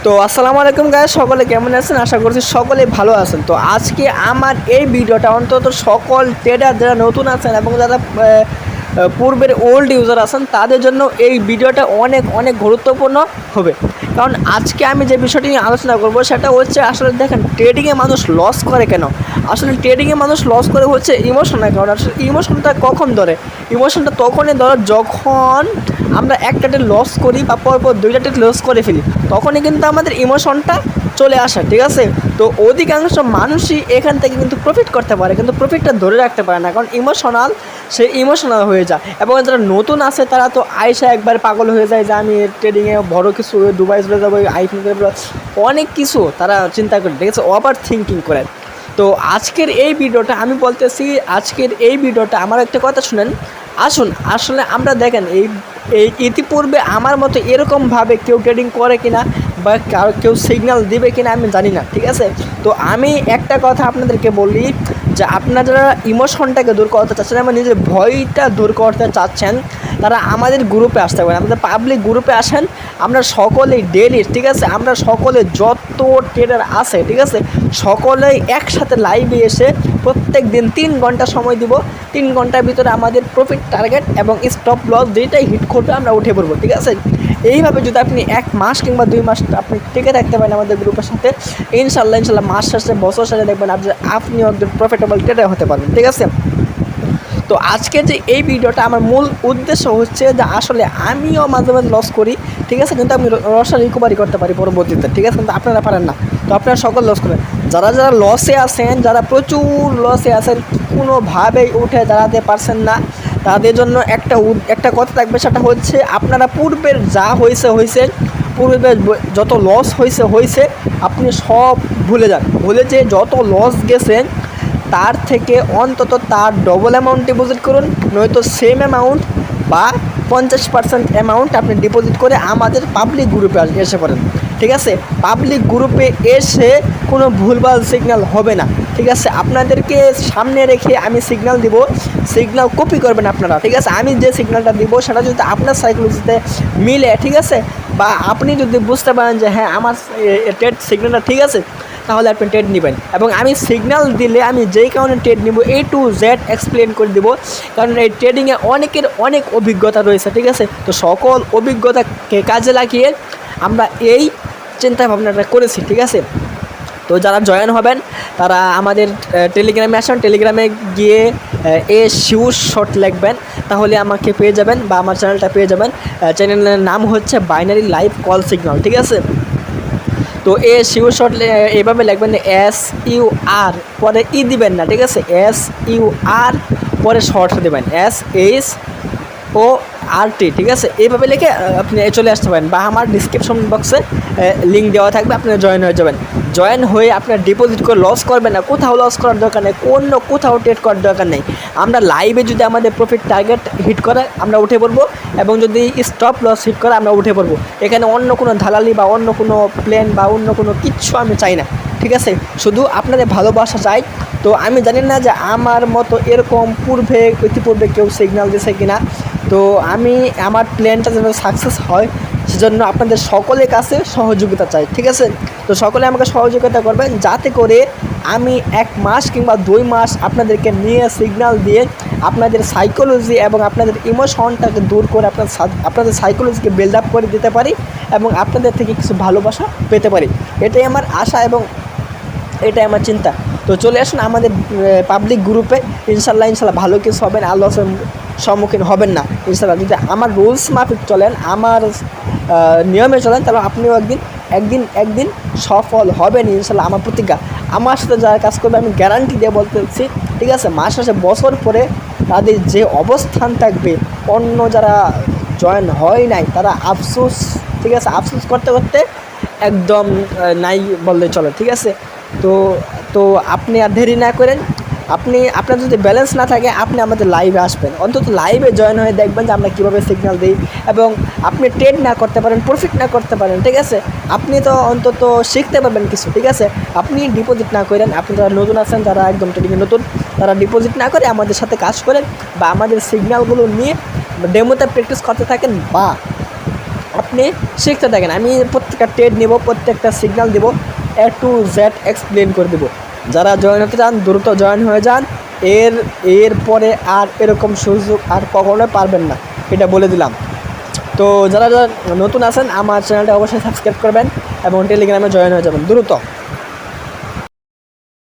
তো আসসালামু আলাইকুম গাইস, সকলে কেমন আছেন? আশা করছি সকলে ভালো আছেন। তো আজকে আমার এই ভিডিওটা অন্তত সকল ট্রেডার যারা নতুন আছেন এবং যারা পূর্বের ওল্ড ইউজার আছেন তাদের জন্য এই ভিডিওটা অনেক অনেক গুরুত্বপূর্ণ হবে। কারণ আজকে আমি যে বিষয়টি নিয়ে আলোচনা করব সেটা হচ্ছে, আসলে দেখেন ট্রেডিংয়ে মানুষ লস করে কেন। আসলে ট্রেডিংয়ে মানুষ লস করে হচ্ছে ইমোশনের কারণে। আসলে ইমোশনটা কখন ধরে? ইমোশনটা তখনই ধরে যখন আমরা একটা ট্রেড লস করি বা পরপর দুইটা ট্রেড লস করে ফেলি, তখনই কিন্তু আমাদের ইমোশনটা চলে আসে। ঠিক আছে, তো অধিকাংশ মানুষই এখান থেকে কিন্তু প্রফিট করতে পারে, কিন্তু প্রফিটটা ধরে রাখতে পারে না, কারণ সে ইমোশনাল হয়ে যায়। এবং যারা নতুন আছে তারা তো আয়সা একবার পাগল হয়ে যায় যে আমি ট্রেডিংয়ে বড় কিছু দুবাই চলে যাবো, আইফোন করে অনেক কিছু তারা চিন্তা করে, ঠিক আছে, ওভার থিঙ্কিং করে। তো আজকের এই ভিডিওটা আমি বলতেছি, আজকের এই ভিডিওটা আমার একটা কথা শুনেন। আসুন, আসলে আমরা দেখেন এই ইতিপূর্বে আমার মতো এরকমভাবে কেউ ট্রেডিং করে কিনা বা কেউ সিগন্যাল দিবে কিনা আমি জানি না। ঠিক আছে, তো আমি একটা কথা আপনাদেরকে বলি যে আপনারা যারা ইমোশনটাকে দূর করতে চাচ্ছেন এবং নিজের ভয়টা দূর করতে চাচ্ছেন, তারা আমাদের গ্রুপে আসতে পারেন, আমাদের পাবলিক গ্রুপে আসেন। আমরা সকলেই ডেলি, ঠিক আছে, আমরা সকলে যত ট্রেডার আছে, ঠিক আছে, সকলেই একসাথে লাইভে এসে প্রত্যেক দিন 3 ঘন্টা সময় দিব। 3 ঘন্টার ভিতরে আমাদের প্রফিট টার্গেট এবং স্টপ লস দুইটাই হিট করবে, আমরা উঠে পড়বো। ঠিক আছে, এইভাবে যদি আপনি 1 মাস কিংবা 2 মাস আপনি টিকে থাকতে পারেন আমাদের গ্রুপের সাথে, ইনশাল্লাহ মাস শেষে বছর শেষে দেখবেন আপনিও একজন প্রফিটেবল ট্রেডার হতে পারবেন। ঠিক আছে, তো আজকে যে এই ভিডিওটা আমার মূল উদ্দেশ্য হচ্ছে যে আসলে আমিও মাঝে মাঝে লস করি, ঠিক আছে, কিন্তু আমি লসটা রিকভারি করতে পারি পরবর্তীতে। ঠিক আছে, কিন্তু আপনারা পারেন না, তো আপনারা সকল লস করেন। যারা যারা লসে আছেন, যারা প্রচুর লসে আছেন, কোনোভাবেই উঠে দাঁড়াতে পারছেন না, তাদের জন্য একটা কথা থাকবে, সেটা হচ্ছে আপনারা পূর্বের যা হয়েছে পূর্বের যত লস হয়েছে আপনি সব ভুলে যান। ভুলে যে যত লস গেছেন তার থেকে অন্তত তার ডবল অ্যামাউন্ট ডিপোজিট করুন, নয়তো সেম অ্যামাউন্ট বা 50% অ্যামাউন্ট আপনি ডিপোজিট করে আমাদের পাবলিক গ্রুপে এসে পড়েন। ঠিক আছে, পাবলিক গ্রুপে এসে কোনো ভুলভাল সিগন্যাল হবে না। ঠিক আছে, আপনাদেরকে সামনে রেখে আমি সিগন্যাল দিব, সিগন্যাল কপি করবেন আপনারা। ঠিক আছে, আমি যে সিগন্যালটা দিব সেটা যদি আপনার সাইকোলজিতে মিলে, ঠিক আছে, বা আপনি যদি বুঝতে পারেন যে হ্যাঁ আমার ট্রেড সিগন্যালটা ঠিক আছে, তাহলে আপনি ট্রেড নেবেন। এবং আমি সিগন্যাল দিলে আমি যেই কারণে ট্রেড নিব A to Z এক্সপ্লেন করে দেব, কারণ এই ট্রেডিংয়ে অনেকের অনেক অভিজ্ঞতা রয়েছে। ঠিক আছে, তো সকল অভিজ্ঞতাকে কাজে লাগিয়ে আমরা এই চিন্তা ভাবনাটা করেছি। ঠিক আছে, তো যারা জয়েন হবেন তারা আমাদের টেলিগ্রামে আসেন, টেলিগ্রামে গিয়ে শিউর শর্ট লিখবেন, তাহলে আমাকে পেয়ে যাবেন বা আমার চ্যানেলটা পেয়ে যাবেন। চ্যানেলের নাম হচ্ছে বাইনারি লাইভ কল সিগন্যাল। ঠিক আছে, তো শিউর শর্ট এইভাবে লিখবেন, SUR পরে দিবেন না, ঠিক আছে, SUR পরে শর্ট দেবেন SHORT। ঠিক আছে, এইভাবে লিখে আপনি চলে আসতে পারেন, বা আমার ডিসক্রিপশন বক্সে লিঙ্ক দেওয়া থাকবে, আপনারা জয়েন হয়ে যাবেন। জয়েন হয়ে আপনার ডিপোজিট করে লস করবেন না, কোথাও লস করার দরকার নেই, কোথাও ট্রেড করার দরকার নেই। আমরা লাইভে যদি আমাদের প্রফিট টার্গেট হিট করে আমরা উঠে পড়বো, এবং যদি স্টপ লস হিট করে আমরা উঠে পড়বো। এখানে অন্য কোনো দালালি বা অন্য কোনো প্ল্যান বা অন্য কোনো কিচ্ছু আমি চাই না। ঠিক আছে, শুধু আপনাদের ভালোবাসা চাই। তো আমি জানি না যে আমার মতো এরকম ইতিপূর্বে কেউ সিগন্যাল দিয়েছে কিনা, তো আমি আমার প্ল্যানটা যেন সাকসেস হয় সেজন্য আপনাদের সকলের কাছে সহযোগিতা চাই। ঠিক আছে, তো সকলে আমাকে সহযোগিতা করবেন, যাতে করে আমি 1 মাস কিংবা 2 মাস আপনাদেরকে নিয়ে সিগন্যাল দিয়ে আপনাদের সাইকোলজি এবং আপনাদের ইমোশনটাকে দূর করে আপনাদের সাইকোলজিকে বিল্ড আপ করে দিতে পারি এবং আপনাদের থেকে কিছু ভালোবাসা পেতে পারি। এটাই আমার আশা এবং এটাই আমার চিন্তা। তো চলে আসুন আমাদের পাবলিক গ্রুপে, ইনশাল্লাহ ভালো কিছু হবেন, আল্লাহর সম্মুখীন হবেন না ইনশাল্লাহ। যদি আমার রুলস মাফিক চলেন, আমার নিয়মে চলেন, তাহলে আপনিও একদিন সফল হবেন ইনশাল্লাহ, আমার প্রতিজ্ঞা। আমার সাথে যারা কাজ করবে আমি গ্যারান্টি দিয়ে বলতেছি, ঠিক আছে, মাস শেষে বছর পরে তাদের যে অবস্থান থাকবে, অন্য যারা জয়েন হয় নাই তারা আফসোস, ঠিক আছে, আফসোস করতে করতে একদম নাই বললে চলে। ঠিক আছে, তো আপনি আর দেরি না করেন, আপনার যদি ব্যালেন্স না থাকে আপনি আমাদের লাইভে আসবেন, অন্তত লাইভে জয়েন হয়ে দেখবেন যে আমরা কীভাবে সিগন্যাল দিই। এবং আপনি ট্রেড না করতে পারেন, প্রফিট না করতে পারেন, ঠিক আছে, আপনি তো অন্তত শিখতে পারবেন কিছু। ঠিক আছে, আপনি ডিপোজিট না করেন, আপনি যারা নতুন আছেন, যারা একদম ট্রেডিংয়ে নতুন, তারা ডিপোজিট না করে আমাদের সাথে কাজ করেন বা আমাদের সিগন্যালগুলো নিয়ে ডেমোতে প্র্যাকটিস করতে থাকেন, বা আপনি শিখতে থাকেন। আমি প্রত্যেকটা ট্রেড নিব, প্রত্যেকটা সিগন্যাল দিব, A to Z এক্সপ্লেন করে দেবো। যারা জয়েন হতে চান দ্রুত জয়েন হয়ে যান, এরপরে আর এরকম সুযোগ আর কখনোই পারবেন না, এটা বলে দিলাম। তো যারা যারা নতুন আছেন আমার চ্যানেলটা অবশ্যই সাবস্ক্রাইব করবেন এবং টেলিগ্রামে জয়েন হয়ে যাবেন দ্রুত।